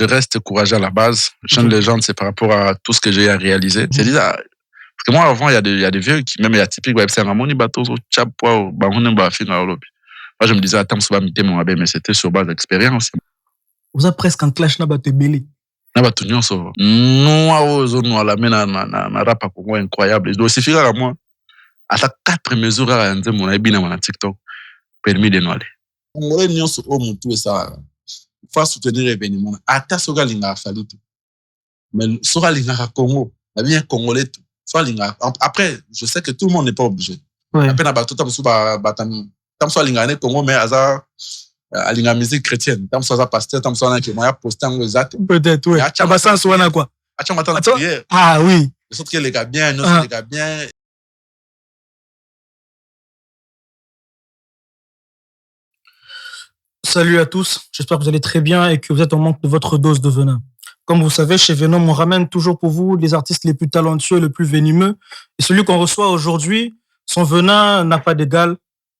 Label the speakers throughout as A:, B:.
A: Je reste courageux à la base. Jeune légende, c'est par rapport à tout ce que j'ai à réaliser. C'est bizarre. Parce que moi, avant, il y a des vieux qui, même il y a typique, c'est un moni bateau, chapwa, bahone bafina olobi. Moi, je me disais, attends, ça va m'iter mon abbé, mais c'était sur base d'expérience.
B: Vous avez presque un clash na bateau belé.
A: Na bateau nyonso. Nous, nous, à la main, na rap à Congo incroyable. Il doit suffire à moi. À ta 4 mesures, à un mon abbé, na TikTok, permis de nous aller.
C: Congolais nyonso, oh, mon tout, ça. Faut soutenir l'événement. Ata soga linga fallu tout. Mais soga linga Congo, bien congolais tout. Soit linga. Après, je sais que tout le monde n'est pas obligé. Après na bateau tam suba batami. Tam soit linga ne Congo mais aza linga musique chrétienne. Tam soit pasteur, tam soit na qui m'a posté en exact.
B: Peut-être oui. Abasan soit na quoi.
C: Acha matin na prière.
B: Ah oui.
C: Les autres les gars bien, nous les gars bien.
B: Salut à tous, j'espère que vous allez très bien et que vous êtes en manque de votre dose de venin. Comme vous savez, chez Venom, on ramène toujours pour vous les artistes les plus talentueux, les plus venimeux. Et celui qu'on reçoit aujourd'hui, son venin n'a pas d'égal.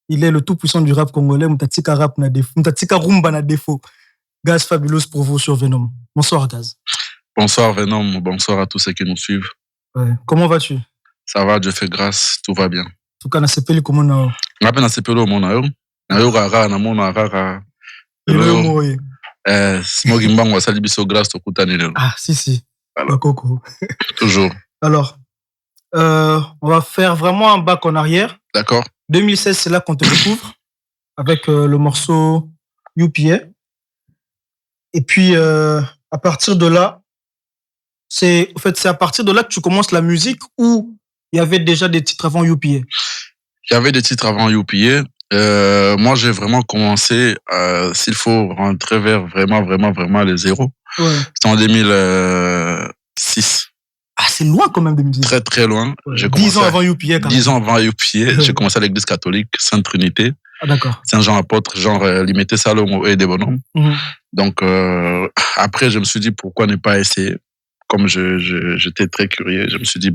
B: Il est le tout-puissant du rap congolais. Mutatika rap na défaut. Mutatika rumba na défaut. Gaz Fabulous pour vous sur Venom. Bonsoir Gaz.
A: Bonsoir Venom, bonsoir à tous ceux qui nous suivent.
B: Ouais. Comment vas-tu?
A: Ça va, Dieu fait grâce, tout va bien.
B: En tout cas, na sepeli comment na?
A: Na pe na sepeli au monao. Na yo rara na mona rara. Smog Mbango a sali biso grâce au Koutanilelo.
B: Ah, si. Alors. Coco.
A: Toujours.
B: Alors, on va faire vraiment un bac en arrière.
A: D'accord.
B: 2016, c'est là qu'on te découvre avec le morceau UPA. Et puis, à partir de là, c'est à partir de là que tu commences la musique ou il y avait déjà des titres avant UPA?
A: Il y avait des titres avant UPA. Moi, j'ai vraiment commencé, s'il faut rentrer vers vraiment les zéros.
B: Ouais.
A: C'était en 2006.
B: Ah, c'est loin quand même, 2006.
A: Très, très loin.
B: Ouais. 10 ans avant UPA, quand même.
A: 10 ans avant UPA, j'ai commencé à l'église catholique, Sainte Trinité.
B: Ah, d'accord.
A: Saint-Jean-Apôtre, genre limité Salomon et des bonhommes. Donc, après, je me suis dit, pourquoi ne pas essayer? Comme j'étais très curieux, je me suis dit,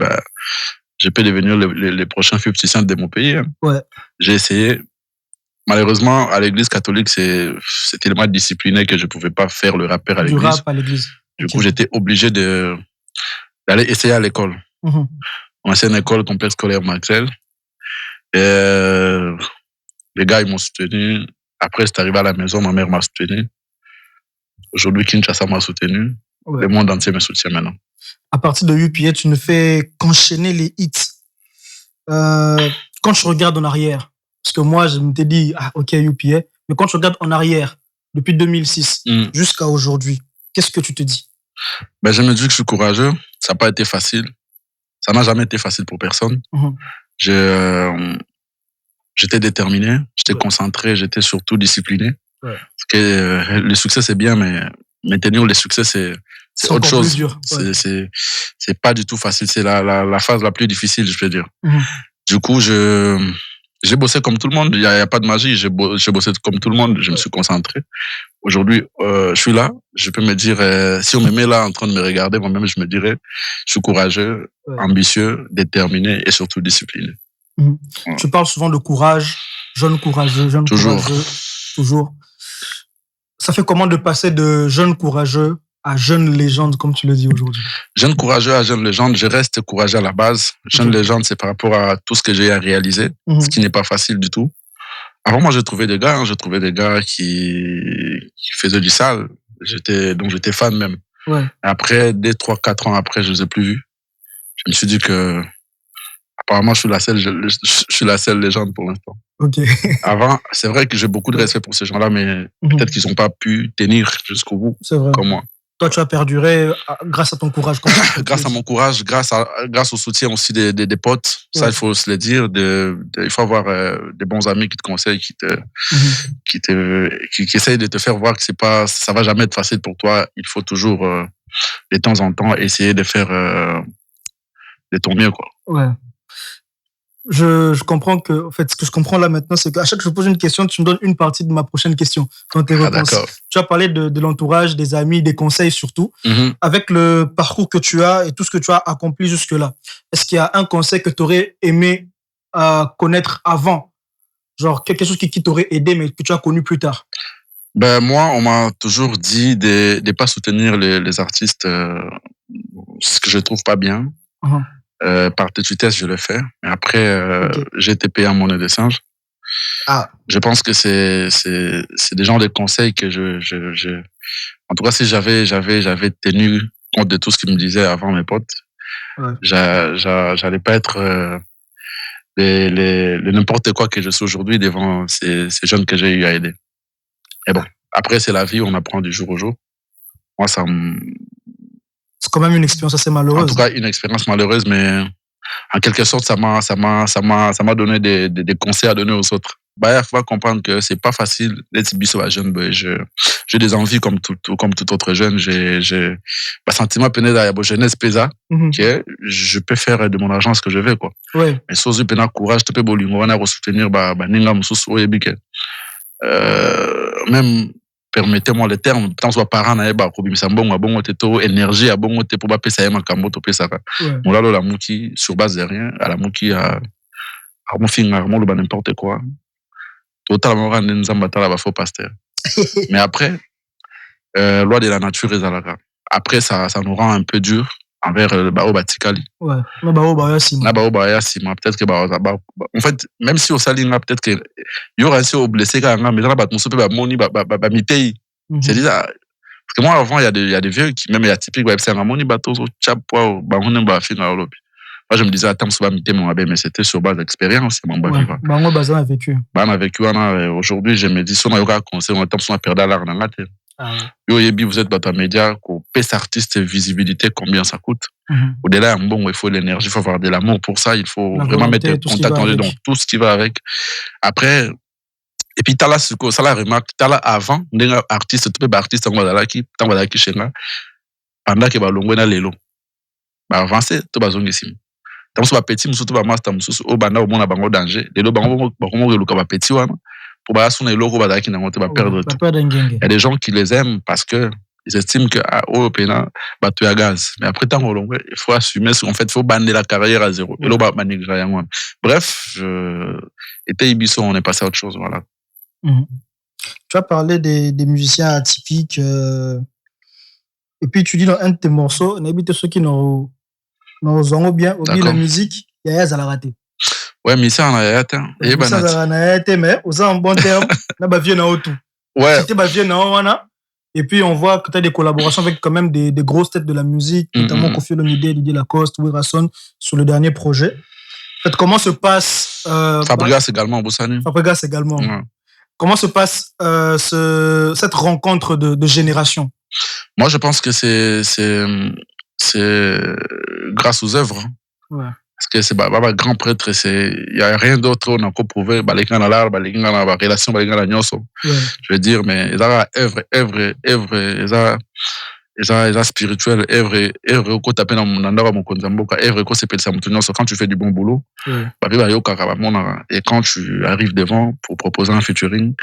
A: je peux devenir les prochains 50 Cent de mon pays. Hein.
B: Ouais.
A: J'ai essayé. Malheureusement, à l'église catholique, c'est tellement discipliné que je ne pouvais pas faire le rappeur à l'église.
B: Du rap à l'église.
A: Du coup, j'étais obligé d'aller essayer à l'école. On a fait une école complexe scolaire Maxel. Et les gars, ils m'ont soutenu. Après, c'est arrivé à la maison, ma mère m'a soutenu. Aujourd'hui, Kinshasa m'a soutenu. Ouais. Le monde entier me soutient maintenant.
B: À partir de UPA, tu ne fais qu'enchaîner les hits. Quand je regarde en arrière, parce que moi, je m'étais dit, ah, ok, UPA, mais quand tu regardes en arrière, depuis 2006 jusqu'à aujourd'hui, qu'est-ce que tu te dis?
A: Je me dis que je suis courageux. Ça n'a pas été facile. Ça n'a jamais été facile pour personne. J'étais déterminé, j'étais concentré, j'étais surtout discipliné. Ouais. Parce que le succès, c'est bien, mais maintenir le succès, c'est autre chose.
B: Plus dur. Ouais.
A: C'est pas du tout facile. C'est la phase la plus difficile, je peux dire. Du coup, j'ai bossé comme tout le monde. Il n'y a pas de magie. J'ai bossé comme tout le monde. Je me suis concentré. Aujourd'hui, je suis là. Je peux me dire, si on me met là en train de me regarder, moi-même, je me dirais, je suis courageux, ambitieux, déterminé et surtout discipliné.
B: Ouais. Tu parles souvent de courage, jeune courageux, toujours. Ça fait comment de passer de jeune courageux à jeune légende, comme tu le dis aujourd'hui?
A: Jeune courageux à jeune légende, je reste courageux à la base. Jeune légende, c'est par rapport à tout ce que j'ai à réaliser, ce qui n'est pas facile du tout. Avant, moi, j'ai trouvé des gars qui faisaient du sale. Donc j'étais fan même.
B: Ouais.
A: Après, 3-4 ans après, je ne les ai plus vus. Je me suis dit que apparemment, je suis la seule légende pour l'instant.
B: Ok.
A: Avant, c'est vrai que j'ai beaucoup de respect pour ces gens-là, mais peut-être qu'ils n'ont pas pu tenir jusqu'au bout, comme moi.
B: Toi, tu as perduré grâce à ton courage.
A: Grâce à mon courage, grâce au soutien aussi des potes. Ouais. Ça, il faut se le dire. Il faut avoir des bons amis qui te conseillent, qui essayent de te faire voir que ça va jamais être facile pour toi. Il faut toujours, de temps en temps, essayer de faire de ton mieux, quoi.
B: Ouais. Je comprends que, en fait, ce que je comprends là maintenant, c'est qu'à chaque fois que je pose une question, tu me donnes une partie de ma prochaine question dans tes réponses. Tu as parlé de l'entourage, des amis, des conseils surtout. Avec le parcours que tu as et tout ce que tu as accompli jusque-là, est-ce qu'il y a un conseil que tu aurais aimé connaître avant? Genre quelque chose qui t'aurait aidé, mais que tu as connu plus tard?
A: Ben, moi, on m'a toujours dit de pas soutenir les artistes, ce que je trouve pas bien. Par petitesse, je le fais. Mais après, j'ai été payé en monnaie de singe.
B: Ah.
A: Je pense que c'est des genres de conseils que en tout cas, si j'avais tenu compte de tout ce qu'ils me disaient avant mes potes, j'allais pas être le n'importe quoi que je suis aujourd'hui devant ces jeunes que j'ai eu à aider. Et bon, après, c'est la vie, on apprend du jour au jour. Moi, c'est
B: quand même une expérience assez malheureuse.
A: En tout cas, une expérience malheureuse, mais en quelque sorte, ça m'a donné des conseils à donner aux autres. Bah, il faut comprendre que c'est pas facile d'être biso à jeune. J'ai des envies comme tout autre jeune. J'ai sentiment peine d'ailleurs jeunesse pesa, que je peux faire de mon argent ce que je veux, quoi.
B: Ouais.
A: Mais sans peine courage, tu peux bolingo, on a soutenir ninga mususu oyebi même permettez-moi le terme, tant soit parent na eba ko bimisa mbongo bongo teto énergie à bongo te pour ba pesa yema kambo to pesa ka. Molalo la muki sur base de rien, à la muki à mon finga mo lo n'importe quoi. Totalement rendre nzamba tala ba faux pasteur. Mais après loi de la nature ezalaka. Après ça nous rend un peu dur envers bao batikali.
B: Ouais, na bao ba sima.
A: Peut-être que en fait même si au salinga peut-être que il y aura aussi au blessé quand mais là ba muso pe ba moni ba mitei. C'est déjà parce que moi avant il y a des vieux qui même il y a typique ba c'est un moni bateau chapo ba hone ba finga olobi. Moi je me disais attends ça va miter mon abbé mais c'était sur base d'expérience mon ba vivre.
B: Ba ngo bazana vécu.
A: Ba na vécu aujourd'hui je me dis si on a eu un conseil on attend on a perdu l'art dans la tête. Yo yebi vous êtes dans un média ko pèse artiste visibilité combien ça coûte. Au-delà bon il faut l'énergie il faut avoir de l'amour pour ça il faut vraiment mettre en contact dans tout ce qui va avec. Après et puis t'as là ce que ça la remarque t'as là avant ndenga artiste tu peux artiste ngwa ki chenga pendant que ba longwe na lelo ba avancer to ba zongi sim tant so ba petit musu to ba master musu o banda o mona bango danger lelo bango ba reluka ba petit wana pour ba sona eloko ba daki na ngote ba perdre tout. Il y a des gens qui les aiment parce que ils estiment que au pena ba tu à gaz mais après tant longwe il faut assumer en fait il faut bander la carrière à zéro et là ba manigra yango. Bref était Ibiso on est passé à autre chose voilà.
B: Tu as parlé des musiciens atypiques et puis tu dis dans un de tes morceaux n'habite ceux qui n'ont bien oublié la musique Yaya Zala raté.
A: Ouais mais ça on a été
B: et ben ça na été mais aux en bon terme na ba vieux na tout.
A: Ouais.
B: C'était ba vieux na wana et puis on voit que tu as des collaborations avec quand même des grosses têtes de la musique notamment Koffi Olomide, Didier Lacoste, Werason sur le dernier projet. En fait comment se passe
A: Fabregas également Boussani.
B: Fabregas également. Ouais. Comment se passe cette rencontre de génération?
A: Moi, je pense que c'est grâce aux œuvres.
B: Ouais.
A: Parce que c'est grand prêtre, il y a rien d'autre on a encore prouvé les gens dans l'art, les gens dans la relation, les gens dans l'agnosso. Je veux dire mais ils ont œuvre ils ont spirituel œuvre ko taper dans ndaba mon konzamboka œuvre ko c'est ça mutunyoso quand tu fais du bon boulot. Et quand tu arrives devant pour proposer un featuring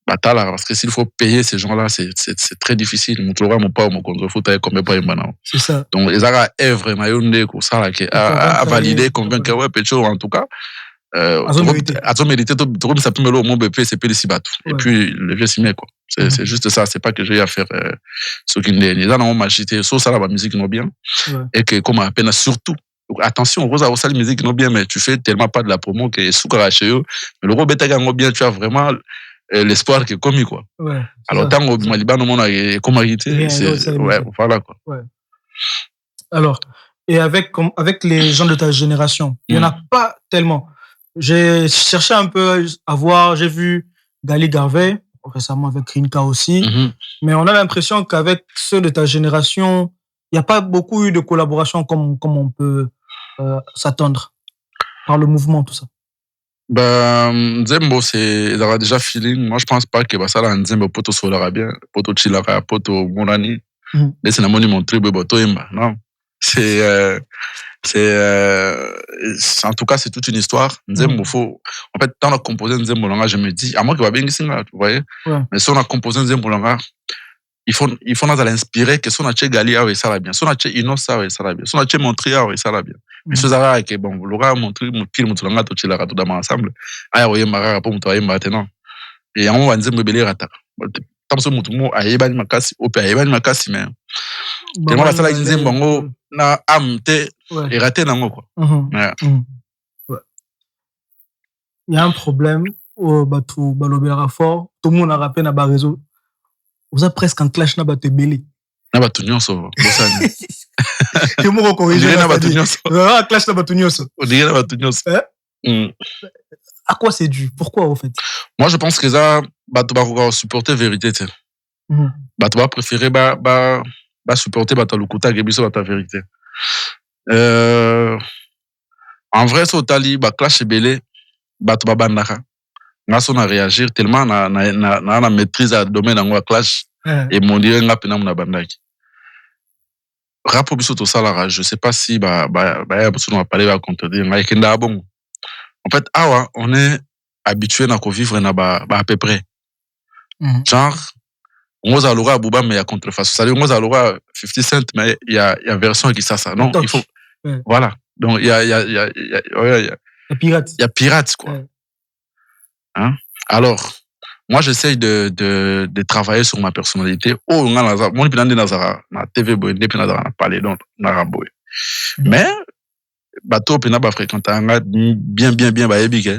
A: parce que s'il faut payer ces gens-là c'est très difficile
B: c'est ça
A: donc les ara œuvre mayonde ko ça à valider convaincre ouais pecho en tout cas à mérité tout ça peut me mon BP c'est PC bateau et puis le vieux s'y met quoi c'est juste ça c'est pas que j'ai à faire ce qui n'est là non magité so ça la musique non bien et que comme à peine surtout attention Rosa au salle musique non bien mais tu fais tellement pas de la promo que soukara chez eux mais le robeta gango bien tu as vraiment l'espoir qui est commis quoi.
B: Ouais,
A: alors tant au Maliban au monde comme arrêté c'est ouais voilà quoi.
B: Ouais. Alors et avec les gens de ta génération, il y en a pas tellement. J'ai cherché un peu à voir, j'ai vu Gali Garvey récemment avec Rinka aussi, mais on a l'impression qu'avec ceux de ta génération, il n'y a pas beaucoup eu de collaboration comme on peut s'attendre par le mouvement tout ça.
A: Nzembo c'est ça a déjà feeling moi je pense pas que ça là Nzembo poto solara bien poto chilara poto monani mais c'est na moni mon tribu boto imba non c'est en tout cas c'est toute une histoire Nzembo faut en fait tant on a composé Nzembo langa je me dis à moi que va bien singa tu voyez mais si on a composé Nzembo langa il faut nous inspirer que son a che Gali a ça va bien son a che Inosa ça va bien son a che Montréal ça va bien. Mais ce ça que bon l'aura montré mon film tout l'anga tout chila tout dans ensemble aya oyemba pour muto ayemba maintenant et on va Nzembo belé rata tamso mutumo ayebani makasi ope ayebani makasi mais tellement basala disait bango na amte et raté nango quoi.
B: Il y a un problème au bateau balobera fort tout le monde a rappelé na ba réseau vous êtes presque en clash na bateau belé
A: na bateau nyonso bosani
B: que mo corriger
A: na bateau nyonso
B: clash na bateau nyonso
A: on dirait na bateau nyonso.
B: À quoi c'est dû? Pourquoi au fait?
A: Moi je pense que ça bateau ba supporter vérité tu sais. Bateau ba préférer ba supporter bateau lukuta gebiso bateau vérité. En vrai so tali ba clash belé bateau ba bandaka ngaso na réagir tellement na maîtrise à domaine en clash et mon dire nga pena na bandaki rapo biso to salara je sais pas si ba biso on va parler va contredire nga kenda bon en fait awa on est habitué na ko vivre na ba à peu près genre on a l'aura Bouba mais il y a contrefaçon ça dire on a l'aura 50 Cent mais il y a version qui ça non il faut voilà donc il y a pirate quoi. Hein? Alors, moi, j'essaye de travailler sur ma personnalité. Oh, mon épinande nazara, na TV boy, épinande na parler donc na boy. Mais bateau pina ba fréquenter bien ba ebike.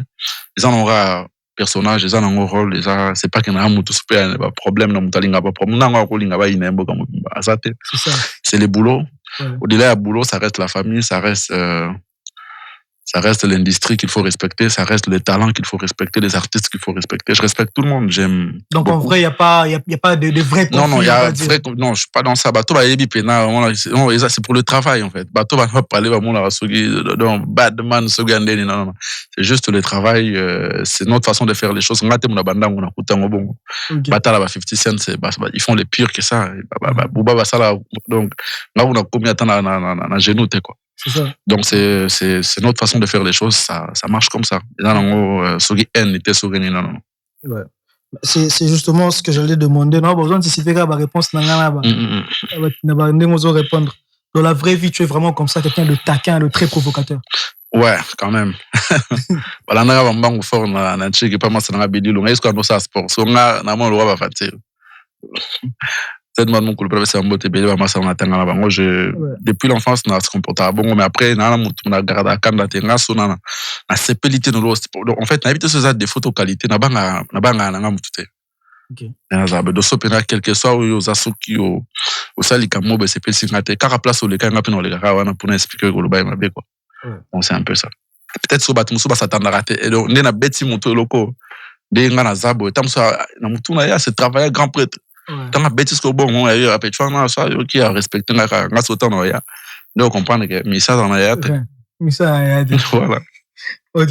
A: Ils en aura personnage, ils en aura rôle, c'est pas qu'il y a un super problème na mutalinga pas problème na ngwa kolinga ba inembo comme azate.
B: C'est ça.
A: C'est le boulot. Au-delà du boulot, ça reste la famille, ça reste l'industrie qu'il faut respecter, ça reste le talent qu'il faut respecter, les artistes qu'il faut respecter. Je respecte tout le monde, j'aime.
B: Donc beaucoup. En vrai, il y a pas de vrai conflit.
A: Non, il y a vrai non, je suis pas dans ça. Bateau ba yebi pena, non, c'est pour le travail en fait. Bateau ba parler ba mon la sogi donc bad man sogi andeni non. C'est juste le travail, c'est notre façon de faire les choses. Ngate mon banda on a kutango bon. Batala ba 50 Cent, ils font les pires que ça. Bouba ba sala donc là on a combien de temps na genou quoi.
B: C'est ça.
A: Donc c'est notre façon de faire les choses, ça marche comme ça. Et là
B: ouais. C'est justement ce que j'allais demander. Non, besoin de si la réponse répondre. Dans la vraie vie, tu es vraiment comme ça, quelqu'un de taquin, de très provocateur.
A: Ouais, quand même. Voilà, on a un banc fort na tchiki pas moi ça na bidilo, mais est-ce qu'on a ça sport? So na mo lo va fatir. Tellement mon couple c'est un beau tébé ba masa on atanga na bango depuis l'enfance na se comporta bon mais après na mutu na garda kanda tenga so na sepelité no lo en fait na éviter ce des photos qualité na banga na mutu te.
B: OK.
A: Na za do so pena quelque soit yo za soki o sali kamo be sepel singate car place au le kanga pena le kaka wana pour expliquer ko lo ba mabe quoi. Bon c'est un peu ça. Peut-être so batu musu ba s'attendre rater et donc na beti mutu loko de nga na zabo tamso na mutu na ya se travailler grand prêtre. Quand la bêtise que bon on a eu après tu vois ça qui a respecté la sautant dans ya donc comprendre que mais ça dans la
B: mais ça
A: voilà.
B: OK.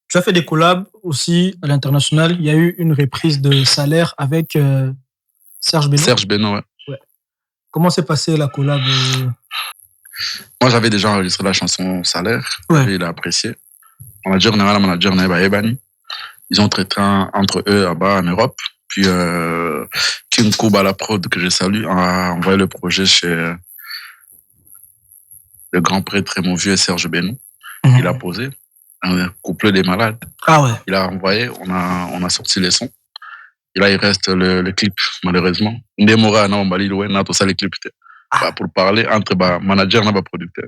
B: Tu as fait des collabs aussi à l'international, il y a eu une reprise de Salaire avec Serge
A: Beno
B: ouais. Comment s'est passée la collab
A: Moi j'avais déjà enregistré la chanson Salaire, il a apprécié. Manager na Ebani. Ils ont traité entre eux là-bas en Europe. Puis King Kuba la prod que je salue a envoyé le projet chez le grand prêtre et mon vieux Serge Beno. Il a posé un couplet des malades.
B: Ah ouais.
A: Il a envoyé, on a sorti les sons. Et là il reste le clip malheureusement. Ndemora na Mbali Loena tout ça les clips pour parler entre manager et producteur.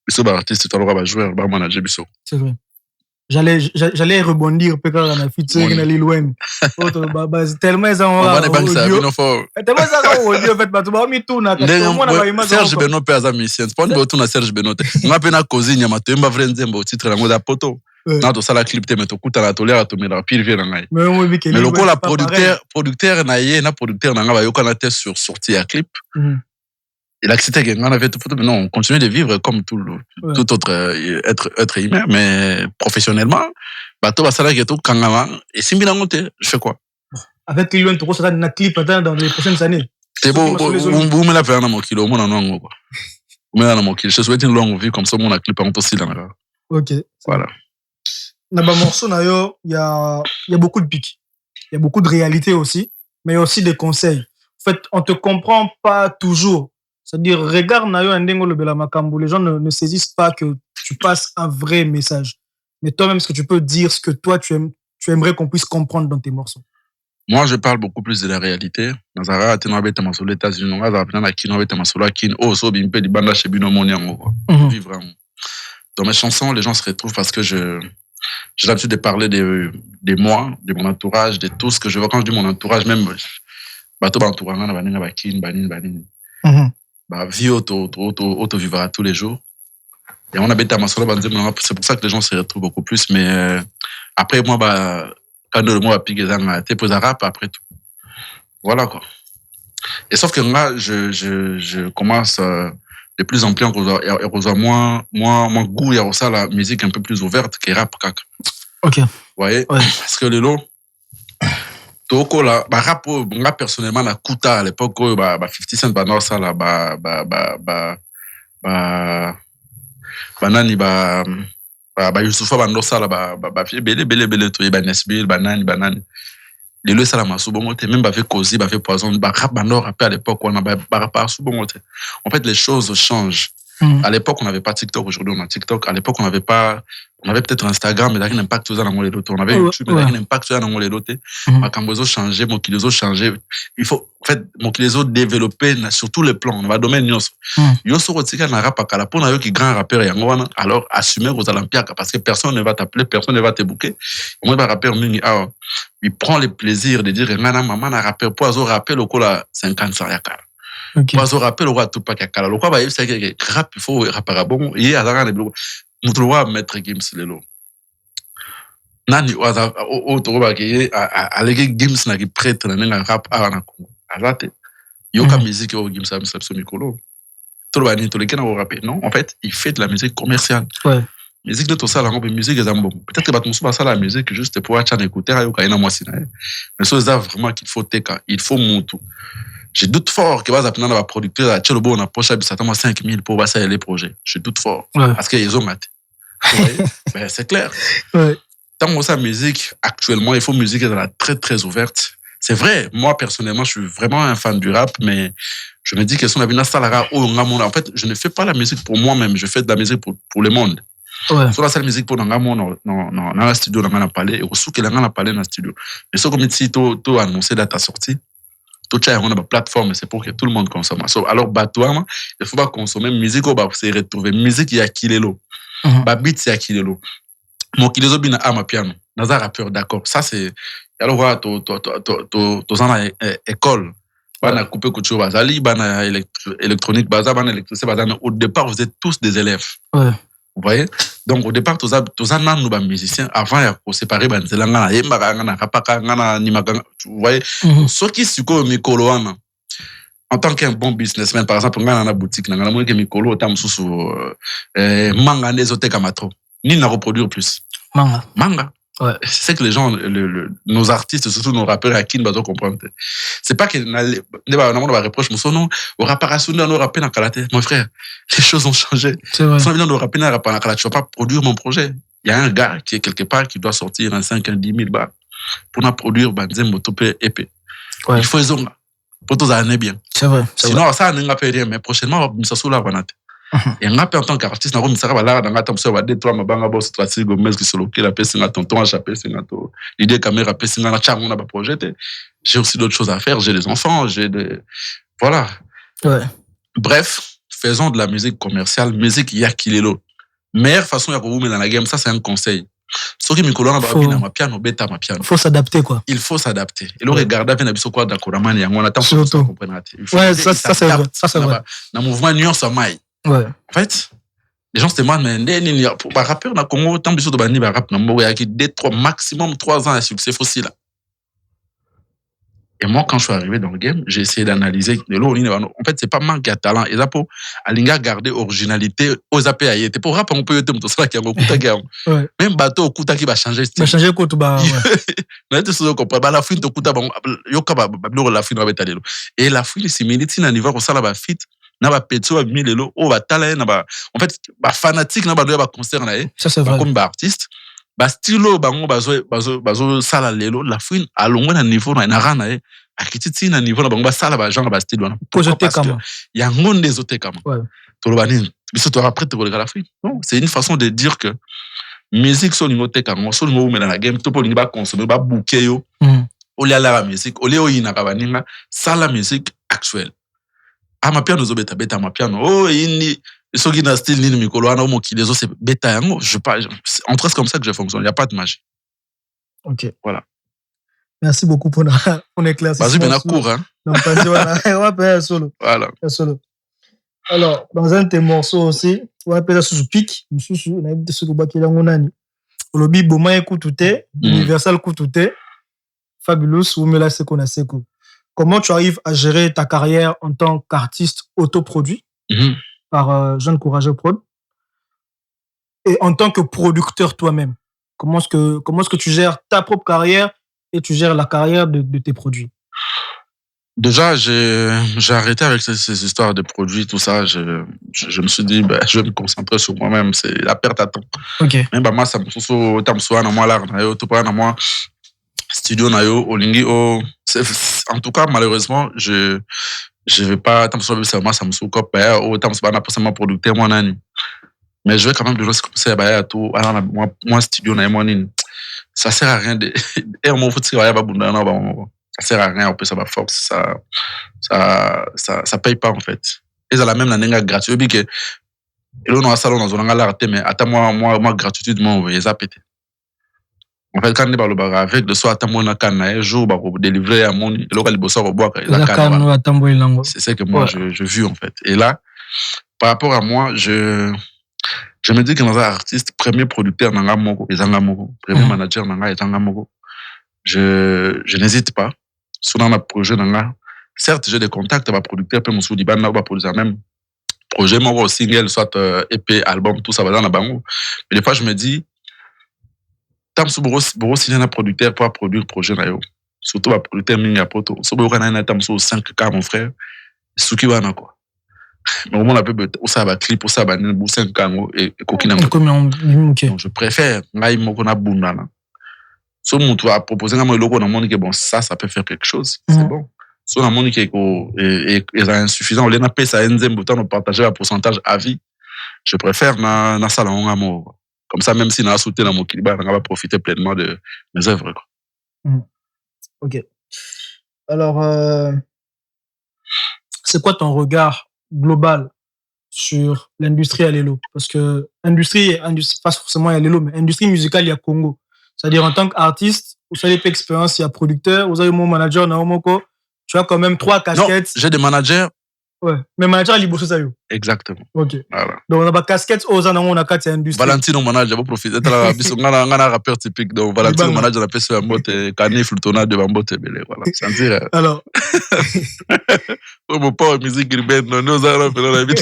A: Biso ba artiste to ba joueur ba manager biso.
B: C'est vrai. J'allais rebondir peut quand on a featuring na Lil Wayne. Tellement ça on va tellement ça audio en fait ba to ba mi tuna ka to mona ba image
A: Serge Beno pe za musicien pas ni to na Serge Beno te nga pe na cause nya matemba vrai nzemba au titre ngo da poto na to sala clip te meto kuta na tolera to mena pire vie na ngai mais le ko la producteur na ye na producteur na nga ba yokana te sur sortie à clip. Il a accepté qu'on avait tout photo, mais non, on continue de vivre comme tout autre être humain, mais professionnellement, bateau basala qui est tout kangama et simbi na monter, je fais quoi?
B: Avec Lil Wayne, tu vois ça dans clip dans les prochaines années.
A: C'est beau, vous me l'avez fait mon kilo, mon non quoi. Vous me l'avez mon kilo, je souhaite une longue vie comme ça mon clip en aussi dans la.
B: OK.
A: Voilà.
B: Dans le morceau il y a beaucoup de pics. Il y a beaucoup de réalité aussi, mais il y a aussi des conseils. En fait, on te comprend pas toujours. C'est-à-dire, regarde Nayo Ndengo le Bela Makambu, les gens ne saisissent pas que tu passes un vrai message. Mais toi-même, est-ce que tu peux dire ce que toi, tu aimerais qu'on puisse comprendre dans tes morceaux?
A: Moi, je parle beaucoup plus de la réalité. Nazara, tu n'as pas été aux États-Unis, tu n'as pas été à Kin, oh, so, bimpe, di banda chez Binomoniango. Vivre vraiment. Dans mes chansons, les gens se retrouvent parce que j'ai l'habitude de parler de moi, de mon entourage, de tout ce que je vois. Quand je dis mon entourage, même, bateau entourage, vie auto vivra tous les jours. Et on habite à Masolo, c'est pour ça que les gens se retrouvent beaucoup plus. Mais après, moi, quand le mot a piqué dans la tête, pour rap, après tout. Voilà, quoi. Et sauf que moi, je commence de plus en plus à moins goût, il y a aussi la musique un peu plus ouverte que rap, caca.
B: Ok.
A: Vous voyez? Ouais. Parce que le lot, toko la, rap, moi, personnellement, la Kuta, à l'époque, 50 Cent, non, ça, là, banani Youssoufa bandosa la belé to Nesbill banani les le sala masubongote même fait causer fait poison rap bandor à l'époque on a pas subongote. En fait les choses changent. À l'époque on n'avait pas TikTok, aujourd'hui on a TikTok. À l'époque on avait peut-être Instagram mais il impact tout ça dans les dotés. On avait YouTube mais il impact tout ça dans les dotés. Ma cambozo changé, mon kilozo changé. Il faut en fait mon kilozo développer sur tous les plans. On va domaine yoso. Yoso rotika na rap akala pour na qui grand rappeur yangoana alors assumer aux Olympiades parce que personne ne va t'appeler, personne ne va te booker. Moi ba rappeur mingi il prend le plaisir de dire ngana maman na rappeur poizo rappel au kola 50 ça yakala. Poizo rappel au roi tout pas yakala. Le quoi ba c'est que rap il faut rapper bon et azara ne mutuwa mettre games lelo. Nani waza o to ba ke alege games na ki prêtre na rap na Congo. Azate yoka musique au games am sabso mikolo. To ba ni to le kana rapper. Non, en fait, il fait de la musique commerciale. Ouais. Musique de tout ça, la musique est bon. Peut-être que Batmoussou va ça la musique juste pour être écouter à Yokaina Moissina. Mais ça, c'est vraiment qu'il faut teka, il faut monter. Je doute fort que vas appeler dans la producteur à Tchelobo, on approche à 5 000 pour passer les projets. Je doute fort. Ouais. Parce qu'ils ont maté. Ben, c'est clair. Ouais. Tant que ça, musique, actuellement, il faut musique être très, très ouverte. C'est vrai, moi, personnellement, je suis vraiment un fan du rap, mais je me dis que si on a bien ça, en fait, je ne fais pas la musique pour moi-même, je fais de la musique pour le monde. Ouais. Sur la salle musique pour dans la studio dans la palais et aussi que la palais dans la studio. Mais ce comme si tu annoncé date sortie, tout ça on a une plateforme c'est pour que tout le monde consomme. Alors toi il faut pas consommer musique au se retrouver musique il y a kilelo. Ba beat il y a kilelo. Mon kilozo bina ama piano. Dans un rappeur d'accord. Ça c'est alors voilà to zana école. Bana couper couture bazali bana électronique bana électricité bana au départ vous êtes tous des élèves. Ouais. Vous voyez? Donc, au départ, tous les musiciens, avant, il y a séparé, vous voyez? Ce qui est Mikolo, en tant qu'un bon businessman, par exemple, on a une boutique, on a un Mikolo, manga, nésoté matro. Ni n'a reproduire plus. Manga. Ouais. C'est que les gens, nos artistes, surtout nos rappeurs, à qui ne comprendre. C'est pas que on va reprocher, mais non, au rapparation de nos rappeurs dans Kalaté. Mon frère, les choses ont changé. C'est vrai. Si on vient de rapper dans Kalaté, tu vas pas produire mon projet. Il y a un gars qui est quelque part qui doit sortir dans 5 à 10 000 balles pour nous produire Banzem Motopé épée. Ouais. Il faut les hommes pour tous années bien. C'est vrai. Sinon, ça n'a pas rien, mais prochainement, on va se soulever. Et on a en tant qu'artiste, on a ça va là dans la table ça va deux-trois mabanga boss stratégie Gomez qui se loquer la PC na tonton à chapé c'est nato l'idée caméra PC na charme on a pas projet j'ai aussi d'autres choses à faire, j'ai des enfants, voilà. Ouais. Bref, faisons de la musique commerciale, musique yakilelo. Meilleure façon ya vous mettre dans la game, ça c'est un conseil. Ce qui me colonne ma piano bêta ma piano.
B: Faut s'adapter quoi.
A: Il faut s'adapter. Et le regarder bien abisso quoi d'accord man on attend
B: pour comprendre. Ouais, ça c'est vrai. Ça c'est vrai.
A: Dans mouvement nuance mai. Ouais. En fait, les gens se demandent, mais pour un rappeur, dans le Congo, tant de bani, rap, il y a maximum 3 ans à succès facile. Et moi, quand je suis arrivé dans le game, j'ai essayé d'analyser. En fait, c'est pas manque de talent. Et ça, pour Alinga garder originalité aux API. Et pour rap, on peut y tout ça qui a beaucoup de guerre. Même bateau, Kuta qui va changer.
B: Va changer le coup, bah.
A: La fouine, Kuta, yoka, la fouine va être et la fouine, c'est militaire, à niveau où ça, la fit. Na ba petso ba milelo o ba tala na ba en fait ba fanatique na ba doya ba concert na
B: ça c'est vrai
A: comme ba artiste ba stylo bango bazo sala lelo la fouine à longo na niveau na rana akititi na niveau na bango ba sala ba genre ba stylo na
B: projeté comme
A: ya ngonde zote comme to lo bani biso to après te la fouine non c'est une façon de dire que musique so lingo te comme so lingo mais dans la game to po lingo ba consommer ba bouquet yo
C: au lieu la musique, au lieu où il n'a pas baninga, ça la musique actuelle. Ah, ma piano zo beta beta ma piano. Oh, ini so qui na style ni mikolo ana mo ki les autres c'est beta yango, je pas en tout cas c'est comme ça que je fonctionne, il y a pas de magie.
B: OK.
C: Voilà.
B: Merci beaucoup pour l'éclaircissement.
C: Vas-y, maintenant cours hein.
B: Donc voilà, on va faire un solo.
C: Voilà.
B: Un solo. Alors, dans un de tes morceaux aussi, on va appeler ça sous pic, sous on a dit ce que bakela ngonani. Olobi boma écoutouté, Universal coutouté. Fabulous ou Mela Sekona Seko. Comment tu arrives à gérer ta carrière en tant qu'artiste autoproduit par Jeune Courageux Prod et en tant que producteur toi-même? Comment est-ce que tu gères ta propre carrière et tu gères la carrière de tes produits?
C: Déjà, j'ai arrêté avec ces histoires de produits, tout ça. Je me suis dit, je vais me concentrer sur moi-même. C'est la perte à temps.
B: OK.
C: Mais moi, ça me soucie, tam soa na moi là, tout pas na moi studio na yo, olingi o. En tout cas, malheureusement, je vais pas tam soa ça me soucie pas au tam soa na pas seulement producteur moi nani. Mais je vais quand même déjà commencer à tout. Alors moi studio na moi nini. Ça sert à rien de et mon faut tirer ba bunda na ba. Ça sert à rien, on peut ça va force, ça paye pas en fait. Et ça la même la gratuit que et là on a salon dans un l'art mais attends moi gratuitement on va les péter. En fait quand on parle ba avec de soit attends moi na kana un jour ba pour délivrer à mon local bossa au bois c'est ça que moi je vis en fait. Et là par rapport à moi je me dis que dans un artiste premier producteur nanga moko ezanga moko, premier manager nanga ezanga moko. Je n'hésite pas. Sur un projet, certes, j'ai des contacts avec producteurs, puis mon sous dit, bah, pour les mêmes projets, mon single, soit EP, album, tout ça va dans la banque. Mais des fois, je me dis, tant que vous signer un producteur pour produire le projet, surtout un producteur, minga poto, si vous avez un 5K, mon frère, ce qui va en quoi. Mais au moins, on a peu de ça va clip, ça va 5K et coquine. Donc, je préfère, qu'on a bouna. Si on va proposer un logo dans le monde, bon, ça peut faire quelque chose, c'est bon. Si on a un monde qui est insuffisant, on a payé ça on partage un pourcentage à vie. Je préfère dans ça amour. Comme ça, même si on a soutenu dans mon kiliba, on va profiter pleinement de mes œuvres.
B: OK. Alors, c'est quoi ton regard global sur l'industrie à l'élo? Parce que industrie, pas forcément à l'élo, mais industrie musicale, il y a Congo. C'est-à-dire, en tant qu'artiste, vous avez pas d'expérience, il y a producteur, vous avez mon manager, Naomoko, tu as quand même 3 casquettes.
C: Non, j'ai des managers.
B: Ouais, mais manager, il bosse ça.
C: Exactement.
B: OK.
C: Voilà.
B: Donc, on a pas casquette, on a 4 industrie.
C: Valentino manager, vous profitez. On a un rappeur typique. Donc, Valentino manager, on a fait sur la botte, Canif, le tonnerre de Bambote, voilà. C'est dire.
B: Alors.
C: Mon pauvre musique urbaine, nous allons faire la vie.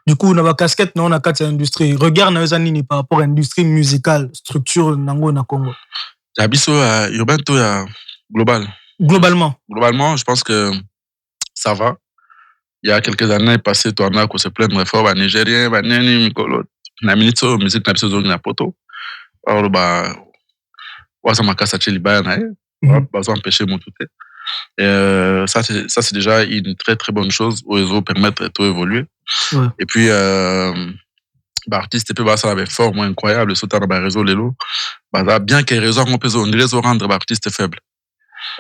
B: Du coup, on a casquette, on a 4 industries. Regarde, on a par rapport à l'industrie musicale, structure nango na Congo.
C: J'habite urbain, global. Globalement, je pense que ça va. Il y a quelques années, passé, on a se plein de réformes, Nigérien, Nani, Mikolo, na minute, musique na besoin de poto. Alors, ça m'a cassé chez les bains, ça empêcher mon tout. Ça, c'est déjà une très très bonne chose où ils vont permettre de tout évoluer. Ouais. Et puis, artiste, ça avait fort, incroyable, sauter dans le réseau, Lelo. Bien que les réseaux, on peut rendre artiste faible.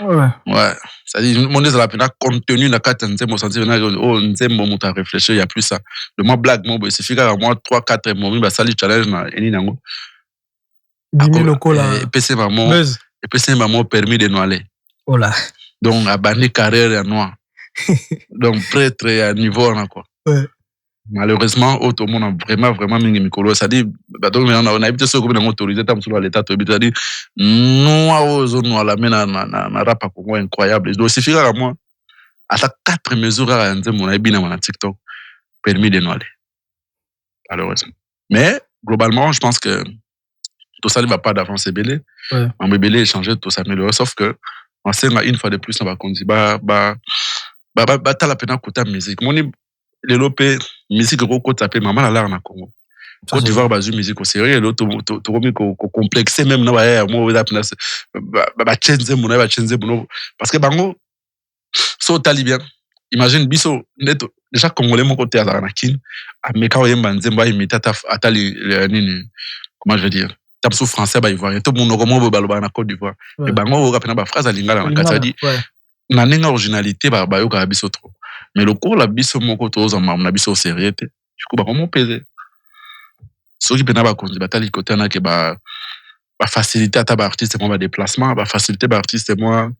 C: Ouais. C'est-à-dire, mon la peine contenu na carte nzembo sentir oh nzembo muta réfléchir, il y a plus ça. Le moi blague moi il suffit qu'à moi 3 4 mois ba sali challenge na eni nango. Et PC maman permis de noiler.
B: Voilà.
C: Donc à bani carrière à noir. Donc très à niveau là quoi. Ouais. Malheureusement tout le monde a vraiment mingi mikolo ça dit donc on a habité ce groupe dans autorisé tam sur l'état to ça dit non zone la mena na rap Congo incroyable donc suffit à moi à ta 4 mesures à nzembo na bina na TikTok permis de noiler malheureusement mais globalement je pense que tout ça ne va pas d'avancer belé on belé changer tout ça mais sauf que on sait une fois de plus on va conduire t'as la peine à écouter musique les lopé musique ko taper maman la lar na Congo Côte d'Ivoire bazu musique au sérieux l'autre to remis ko complexe même na ba moi za pina ba chenze mona ba chenze bono parce que bango so talibien imagine biso neto déjà congolais mon côté à la kin ameka oyemba nzemba imita atali nini comment je veux dire
A: tape sous français ba ivoirien tout monde comment ba na Côte d'Ivoire et bango ka pena ba phrase lingala na katadi na ninga originalité ba yo ka biso trop mais le cours la biso moko to za na biso sérieux du coup ba comment peser ceux qui pena ba konzi batali côté na ke ba faciliter à ba artiste moi ba déplacement ba faciliter ba artiste moi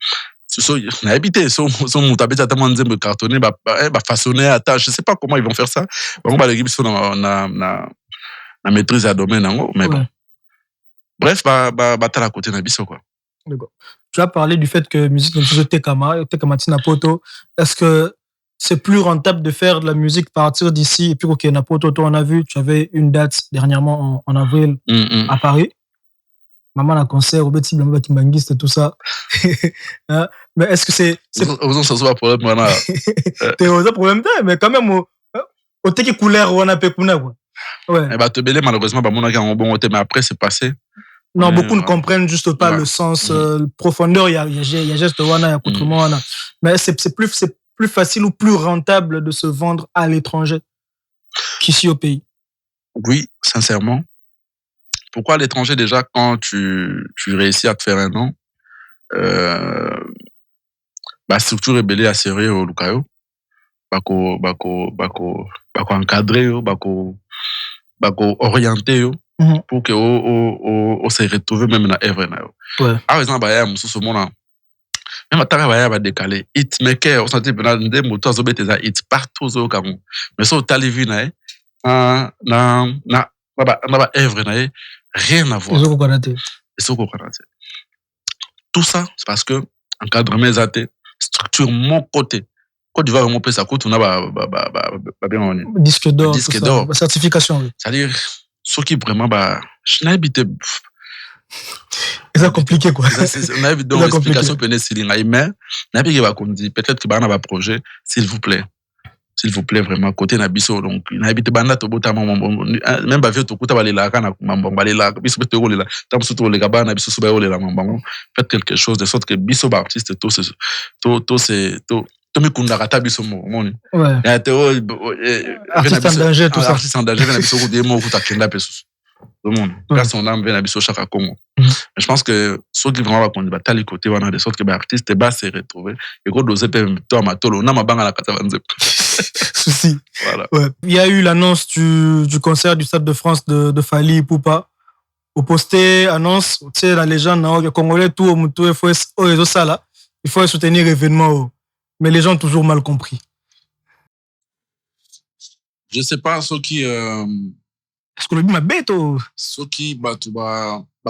A: so na habité so mutabeta tellement nzembe cartonné ba façonner à je sais pas comment ils vont faire ça bon ba l'équipe so na maîtrise à domaine en mais bon bref ba tala côté na biso quoi.
B: D'accord. Tu as parlé du fait que musique Tekama Poto, est-ce que c'est plus rentable de faire de la musique partir d'ici et puis OK Napoto toi on a vu tu avais une date dernièrement en avril à Paris. Maman a concert au Betty Blanc qui manguiste tout ça. Mais est-ce que c'est
A: on s'en soit problème voilà.
B: T'es aux problème mais quand même au teki couleur on a peu kuna quoi. Ouais.
A: Et bah te belé malheureusement bah mon a bon côté mais après c'est passé.
B: Non, beaucoup ne comprennent juste pas le sens, profondeur, il y a juste wana, il y a autrement wana. Mais c'est plus facile ou plus rentable de se vendre à l'étranger qu'ici au pays.
A: Oui, sincèrement. Pourquoi à l'étranger déjà quand tu réussis à te faire un nom bah structure rebelle à sérieux au Lukayo. Bako encadrer bako orienter pour que on se retrouve même dans œuvre na yo. Par exemple ba ya mususu mona même ataka ba ya ba décaler hit maker on sentit pendant des moteurs zo beteza hit partout au Cameroun mais ça au live na ba œuvre na rien à voir. Tout ça c'est parce que encadrement zaté structure mon côté Côte d'Ivoire mon pays ça coûte on a bien
B: disque d'or certification.
A: C'est-à-dire ceux qui vraiment je n'ai habité
B: c'est compliqué quoi.
A: On a donc explication peut-être mais peut-être que ba projet s'il vous plaît vraiment côté na biso donc na habité banda to bota même ba vieux to kuta balela kana mambo balela biso to rolela tam so to le gaba na biso so ba rolela mambo faites quelque chose de sorte que biso ba artiste to me kundakata biso moni ya te
B: artiste en danger tout ça
A: artiste en danger na biso ko de mo kuta kenda peso tout le monde grâce on âme na biso chaque Congo mais je pense que ceux qui vraiment va qu'on bataille côté wana de sorte que ba artiste ba se retrouver et ko doser pe to matolo na mabanga la kata banze
B: souci.
A: Voilà.
B: Ouais. Il y a eu l'annonce du concert du Stade de France de Fally Ipupa. Au posté annonce, tu sais la légende les Congolais tout il faut il faut soutenir l'événement. Mais les gens ont toujours mal compris.
C: Je sais pas ceux qui
B: est-ce que le m'a bête
C: ceux qui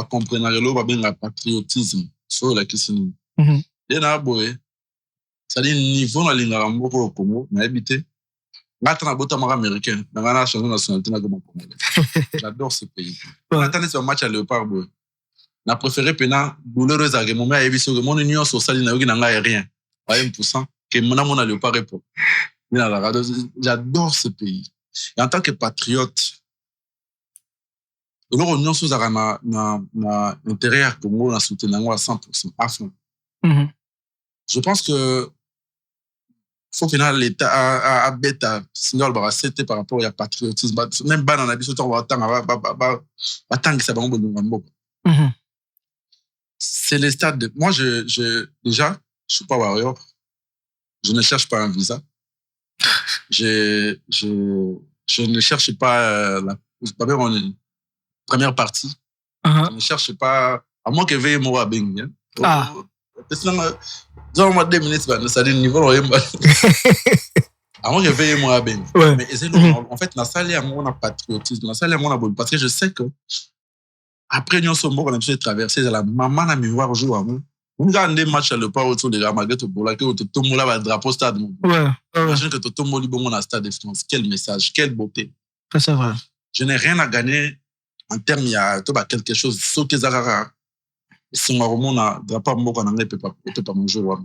C: comprendre le bien patriotisme sur la question. Et na boy ça dit niveau na linga mboko au Congo na habité ngata bota mara américain na ngana chanson nationalité na Congo. J'adore ce pays. Attendez ce match à Léopard boy. Na préféré pena douloureuse à mon mère ebiso que mon union sociale na yoki na nga rien. 1% que mon Léopard répond. J'adore ce pays. Et en tant que patriote alors union sociale na intérêt à Congo na soutenir à 100% à fond. Je pense que faut que l'État a bêta signal ba c'était par rapport à patriotisme même ba na biso to attendre ça ba ngombo. C'est le stade de moi déjà je suis pas warrior. Je ne cherche pas un visa. Je ne cherche pas la première partie. Je ne cherche pas à moins que veuille moi bien. Genre moi 2 minutes ça dit niveau avant que veille moi bien mais en fait na salle à mon patriotisme na salle à mon abonnement parce que je sais que après nous sommes on a dû traverser la maman na me voir jouer avant on regarde des matchs le pas autour de la malgré tout pour laquelle tout le monde là drapeau stade imagine que tout le monde bon na stade de France quel message quelle beauté
B: c'est vrai
C: je n'ai rien à gagner en termes il y a quelque chose ce que ça si on a drapeau mboko na peut pas manger wa